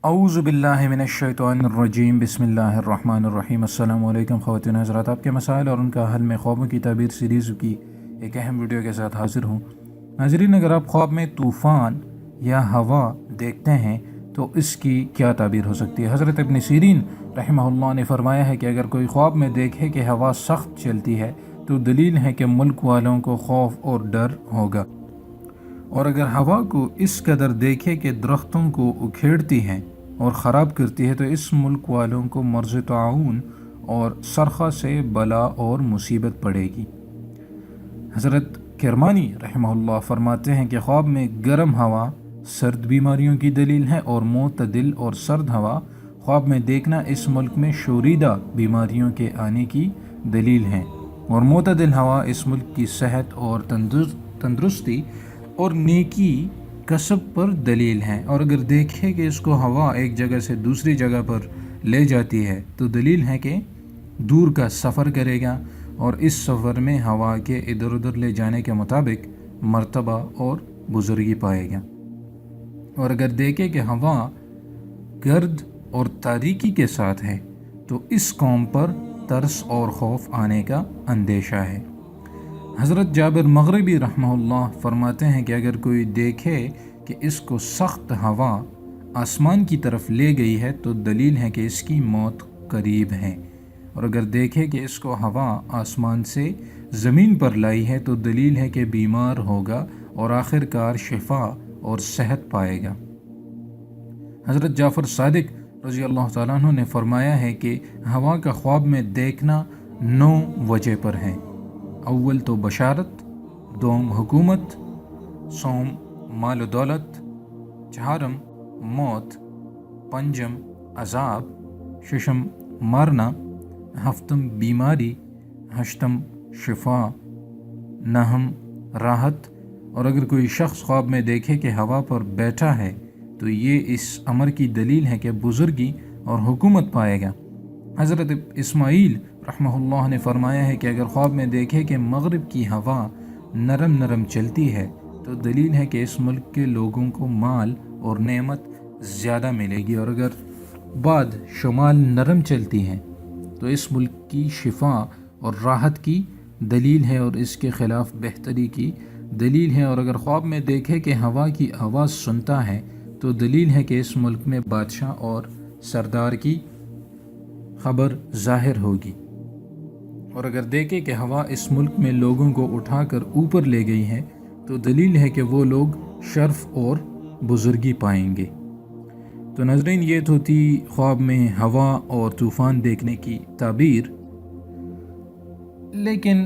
اعوذ باللہ من الشیطان الرجیم بسم اللہ الرحمن الرحیم۔ السلام علیکم خواتین حضرات، آپ کے مسائل اور ان کا حل میں خوابوں کی تعبیر سیریز کی ایک اہم ویڈیو کے ساتھ حاضر ہوں۔ ناظرین، اگر آپ خواب میں طوفان یا ہوا دیکھتے ہیں تو اس کی کیا تعبیر ہو سکتی ہے؟ حضرت ابن سیرین رحمہ اللہ نے فرمایا ہے کہ اگر کوئی خواب میں دیکھے کہ ہوا سخت چلتی ہے تو دلیل ہے کہ ملک والوں کو خوف اور ڈر ہوگا، اور اگر ہوا کو اس قدر دیکھے کہ درختوں کو اکھیڑتی ہے اور خراب کرتی ہے تو اس ملک والوں کو مرض طاعون اور سرخہ سے بلا اور مصیبت پڑے گی۔ حضرت کرمانی رحمہ اللہ فرماتے ہیں کہ خواب میں گرم ہوا سرد بیماریوں کی دلیل ہے، اور معتدل اور سرد ہوا خواب میں دیکھنا اس ملک میں شوریدہ بیماریوں کے آنے کی دلیل ہے، اور معتدل ہوا اس ملک کی صحت اور تندرستی اور نیکی کسب پر دلیل ہے، اور اگر دیکھے کہ اس کو ہوا ایک جگہ سے دوسری جگہ پر لے جاتی ہے تو دلیل ہے کہ دور کا سفر کرے گا، اور اس سفر میں ہوا کے ادھر ادھر لے جانے کے مطابق مرتبہ اور بزرگی پائے گا، اور اگر دیکھے کہ ہوا گرد اور تاریکی کے ساتھ ہے تو اس قوم پر ترس اور خوف آنے کا اندیشہ ہے۔ حضرت جابر مغربی رحمہ اللہ فرماتے ہیں کہ اگر کوئی دیکھے کہ اس کو سخت ہوا آسمان کی طرف لے گئی ہے تو دلیل ہے کہ اس کی موت قریب ہے، اور اگر دیکھے کہ اس کو ہوا آسمان سے زمین پر لائی ہے تو دلیل ہے کہ بیمار ہوگا اور آخر کار شفا اور صحت پائے گا۔ حضرت جعفر صادق رضی اللہ تعالیٰ عنہ نے فرمایا ہے کہ ہوا کا خواب میں دیکھنا 9 وجہ پر ہے۔ اول تو بشارت، دوم حکومت، سوم مال و دولت، چہارم موت، پنجم عذاب، ششم مرنا، ہفتم بیماری، ہشتم شفا، نہم راحت، اور اگر کوئی شخص خواب میں دیکھے کہ ہوا پر بیٹھا ہے تو یہ اس امر کی دلیل ہے کہ بزرگی اور حکومت پائے گا۔ حضرت اسماعیل رحمہ اللہ نے فرمایا ہے کہ اگر خواب میں دیکھے کہ مغرب کی ہوا نرم نرم چلتی ہے تو دلیل ہے کہ اس ملک کے لوگوں کو مال اور نعمت زیادہ ملے گی، اور اگر بعد شمال نرم چلتی ہے تو اس ملک کی شفا اور راحت کی دلیل ہے اور اس کے خلاف بہتری کی دلیل ہے، اور اگر خواب میں دیکھے کہ ہوا کی آواز سنتا ہے تو دلیل ہے کہ اس ملک میں بادشاہ اور سردار کی خبر ظاہر ہوگی، اور اگر دیکھے کہ ہوا اس ملک میں لوگوں کو اٹھا کر اوپر لے گئی ہے تو دلیل ہے کہ وہ لوگ شرف اور بزرگی پائیں گے۔ تو ناظرین، یہ تو تھی خواب میں ہوا اور طوفان دیکھنے کی تعبیر، لیکن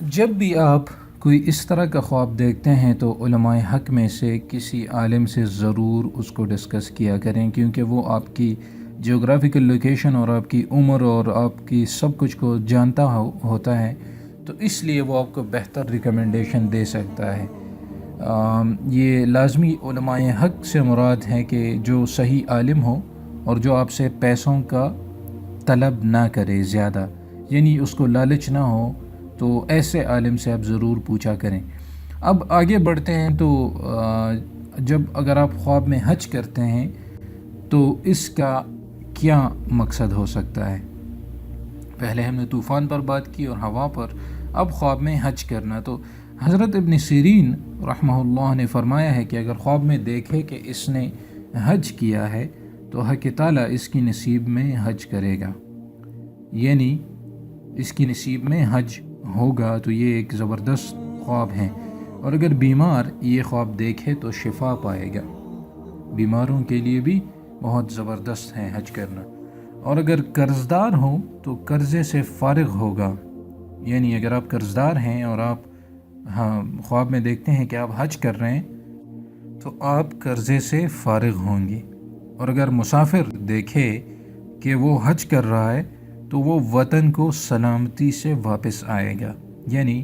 جب بھی آپ کوئی اس طرح کا خواب دیکھتے ہیں تو علماء حق میں سے کسی عالم سے ضرور اس کو ڈسکس کیا کریں، کیونکہ وہ آپ کی جیوگرافیکل لوکیشن اور آپ کی عمر اور آپ کی سب کچھ کو جانتا ہوتا ہے، تو اس لیے وہ آپ کو بہتر ریکمنڈیشن دے سکتا ہے۔ یہ لازمی علماء حق سے مراد ہے کہ جو صحیح عالم ہو اور جو آپ سے پیسوں کا طلب نہ کرے زیادہ، یعنی اس کو لالچ نہ ہو، تو ایسے عالم سے آپ ضرور پوچھا کریں۔ اب آگے بڑھتے ہیں تو اگر آپ خواب میں حج کرتے ہیں تو اس کا کیا مقصد ہو سکتا ہے؟ پہلے ہم نے طوفان پر بات کی اور ہوا پر، اب خواب میں حج کرنا۔ تو حضرت ابن سیرین رحمہ اللہ نے فرمایا ہے کہ اگر خواب میں دیکھے کہ اس نے حج کیا ہے تو حق تعالیٰ اس کی نصیب میں حج کرے گا، یعنی اس کی نصیب میں حج ہوگا، تو یہ ایک زبردست خواب ہے۔ اور اگر بیمار یہ خواب دیکھے تو شفا پائے گا، بیماروں کے لیے بھی بہت زبردست ہے حج کرنا۔ اور اگر قرض دار ہو تو قرضے سے فارغ ہوگا، یعنی اگر آپ قرض دار ہیں اور آپ خواب میں دیکھتے ہیں کہ آپ حج کر رہے ہیں تو آپ قرضے سے فارغ ہوں گے۔ اور اگر مسافر دیکھے کہ وہ حج کر رہا ہے تو وہ وطن کو سلامتی سے واپس آئے گا، یعنی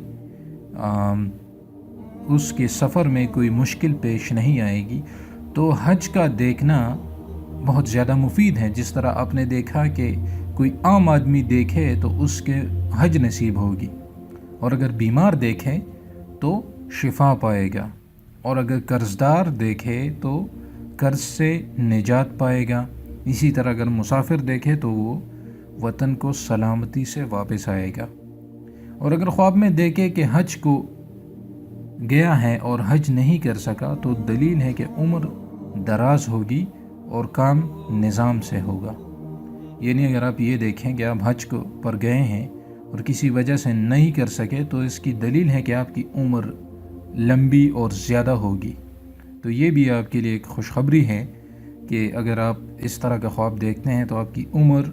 اس کے سفر میں کوئی مشکل پیش نہیں آئے گی۔ تو حج کا دیکھنا بہت زیادہ مفید ہے، جس طرح آپ نے دیکھا کہ کوئی عام آدمی دیکھے تو اس کے حج نصیب ہوگی، اور اگر بیمار دیکھے تو شفا پائے گا، اور اگر قرض دار دیکھے تو قرض سے نجات پائے گا۔ اسی طرح اگر مسافر دیکھے تو وہ وطن کو سلامتی سے واپس آئے گا۔ اور اگر خواب میں دیکھے کہ حج کو گیا ہے اور حج نہیں کر سکا تو دلیل ہے کہ عمر دراز ہوگی اور کام نظام سے ہوگا۔ یعنی اگر آپ یہ دیکھیں کہ آپ حج کو پر گئے ہیں اور کسی وجہ سے نہیں کر سکے تو اس کی دلیل ہے کہ آپ کی عمر لمبی اور زیادہ ہوگی۔ تو یہ بھی آپ کے لیے ایک خوشخبری ہے کہ اگر آپ اس طرح کا خواب دیکھتے ہیں تو آپ کی عمر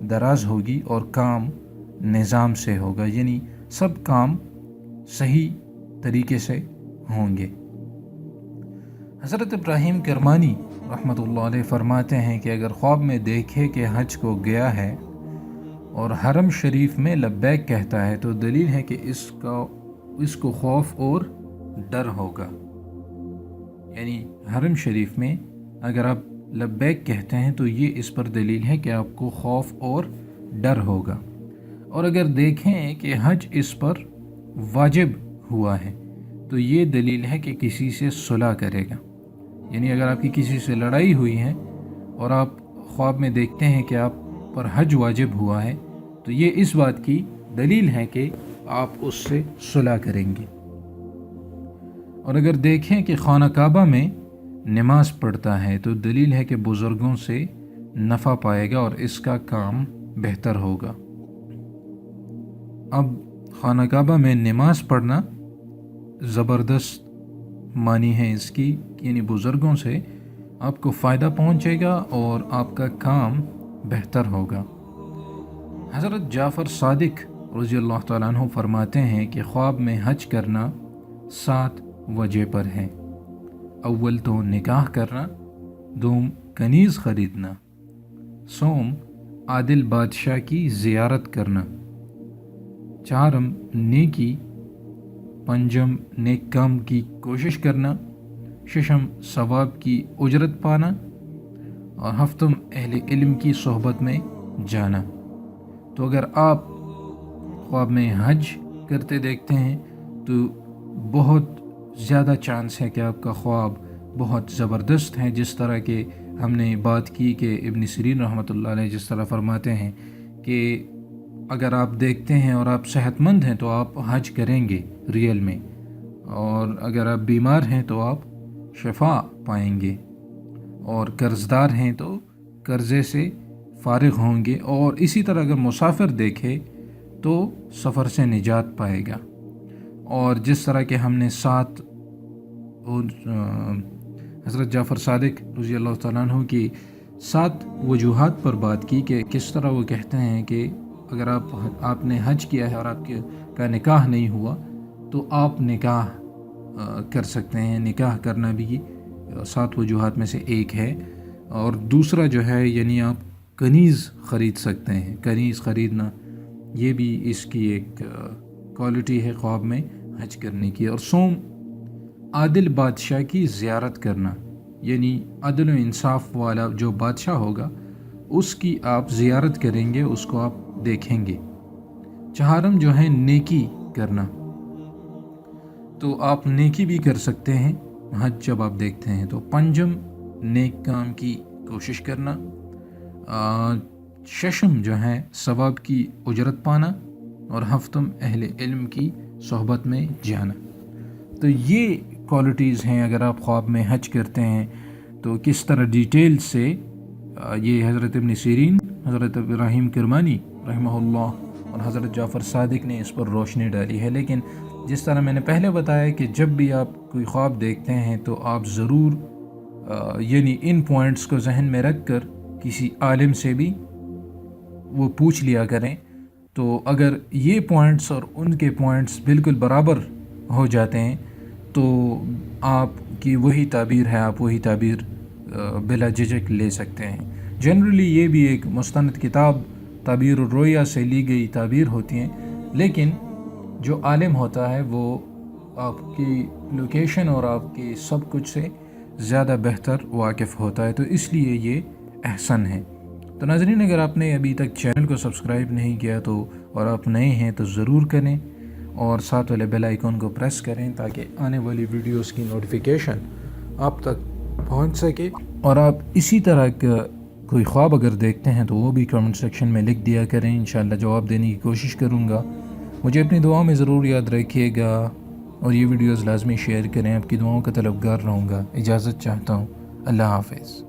دراز ہوگی اور کام نظام سے ہوگا، یعنی سب کام صحیح طریقے سے ہوں گے۔ حضرت ابراہیم کرمانی رحمۃ اللہ علیہ فرماتے ہیں کہ اگر خواب میں دیکھے کہ حج کو گیا ہے اور حرم شریف میں لبیک کہتا ہے تو دلیل ہے کہ اس کو خوف اور ڈر ہوگا۔ یعنی حرم شریف میں اگر آپ لبیک کہتے ہیں تو یہ اس پر دلیل ہے کہ آپ کو خوف اور ڈر ہوگا۔ اور اگر دیکھیں کہ حج اس پر واجب ہوا ہے تو یہ دلیل ہے کہ کسی سے صلح کرے گا۔ یعنی اگر آپ کی کسی سے لڑائی ہوئی ہے اور آپ خواب میں دیکھتے ہیں کہ آپ پر حج واجب ہوا ہے تو یہ اس بات کی دلیل ہے کہ آپ اس سے صلح کریں گے۔ اور اگر دیکھیں کہ خانہ کعبہ میں نماز پڑھتا ہے تو دلیل ہے کہ بزرگوں سے نفع پائے گا اور اس کا کام بہتر ہوگا۔ اب خانہ کعبہ میں نماز پڑھنا زبردست معنی ہے اس کی، یعنی بزرگوں سے آپ کو فائدہ پہنچے گا اور آپ کا کام بہتر ہوگا۔ حضرت جعفر صادق رضی اللہ تعالیٰ عنہ فرماتے ہیں کہ خواب میں حج کرنا 7 وجہ پر ہے۔ اول تو نکاح کرنا، دوم کنیز خریدنا، سوم عادل بادشاہ کی زیارت کرنا، چہارم نیکی، پنجم نیک کام کی کوشش کرنا، ششم ثواب کی اجرت پانا اور ہفتم اہل علم کی صحبت میں جانا۔ تو اگر آپ خواب میں حج کرتے دیکھتے ہیں تو بہت زیادہ چانس ہے کہ آپ کا خواب بہت زبردست ہے، جس طرح کہ ہم نے بات کی کہ ابن سیرین رحمۃ اللہ علیہ جس طرح فرماتے ہیں کہ اگر آپ دیکھتے ہیں اور آپ صحت مند ہیں تو آپ حج کریں گے ریئل میں، اور اگر آپ بیمار ہیں تو آپ شفا پائیں گے، اور قرض دار ہیں تو قرضے سے فارغ ہوں گے، اور اسی طرح اگر مسافر دیکھے تو سفر سے نجات پائے گا۔ اور جس طرح کہ ہم نے 7 حضرت جعفر صادق رضی اللہ تعالیٰ عنہ کی 7 وجوہات پر بات کی کہ کس طرح وہ کہتے ہیں کہ اگر آپ نے حج کیا ہے اور آپ کا نکاح نہیں ہوا تو آپ نکاح کر سکتے ہیں۔ نکاح کرنا بھی 7 وجوہات میں سے ایک ہے۔ اور دوسرا جو ہے یعنی آپ کنیز خرید سکتے ہیں، کنیز خریدنا یہ بھی اس کی ایک کوالٹی ہے خواب میں حج کرنے کی۔ اور سوم عادل بادشاہ کی زیارت کرنا، یعنی عدل و انصاف والا جو بادشاہ ہوگا اس کی آپ زیارت کریں گے، اس کو آپ دیکھیں گے۔ چہارم جو ہے نیکی کرنا، تو آپ نیکی بھی کر سکتے ہیں حج جب آپ دیکھتے ہیں۔ تو پنجم نیک کام کی کوشش کرنا، ششم جو ہے ثواب کی اجرت پانا، اور ہفتم اہل علم کی صحبت میں جانا۔ تو یہ کوالٹیز ہیں اگر آپ خواب میں حج کرتے ہیں تو کس طرح ڈیٹیل سے یہ حضرت ابن سیرین، حضرت ابراہیم کرمانی رحمہ اللہ اور حضرت جعفر صادق نے اس پر روشنی ڈالی ہے۔ لیکن جس طرح میں نے پہلے بتایا کہ جب بھی آپ کوئی خواب دیکھتے ہیں تو آپ ضرور یعنی ان پوائنٹس کو ذہن میں رکھ کر کسی عالم سے بھی وہ پوچھ لیا کریں۔ تو اگر یہ پوائنٹس اور ان کے پوائنٹس بالکل برابر ہو جاتے ہیں تو آپ کی وہی تعبیر ہے، آپ وہی تعبیر بلا جھجک لے سکتے ہیں۔ جنرلی یہ بھی ایک مستند کتاب تعبیر الرؤیا سے لی گئی تعبیر ہوتی ہیں، لیکن جو عالم ہوتا ہے وہ آپ کی لوکیشن اور آپ کی سب کچھ سے زیادہ بہتر واقف ہوتا ہے، تو اس لیے یہ احسن ہے۔ تو ناظرین، اگر آپ نے ابھی تک چینل کو سبسکرائب نہیں کیا تو اور آپ نئے ہیں تو ضرور کریں، اور ساتھ والے بیل آئیکن کو پریس کریں تاکہ آنے والی ویڈیوز کی نوٹیفیکیشن آپ تک پہنچ سکے. اور آپ اسی طرح کا کوئی خواب اگر دیکھتے ہیں تو وہ بھی کمنٹ سیکشن میں لکھ دیا کریں، انشاءاللہ جواب دینے کی کوشش کروں گا. مجھے اپنی دعاؤں میں ضرور یاد رکھیے گا اور یہ ویڈیوز لازمی شیئر کریں. آپ کی دعاؤں کا طلبگار رہوں گا. اجازت چاہتا ہوں. اللہ حافظ.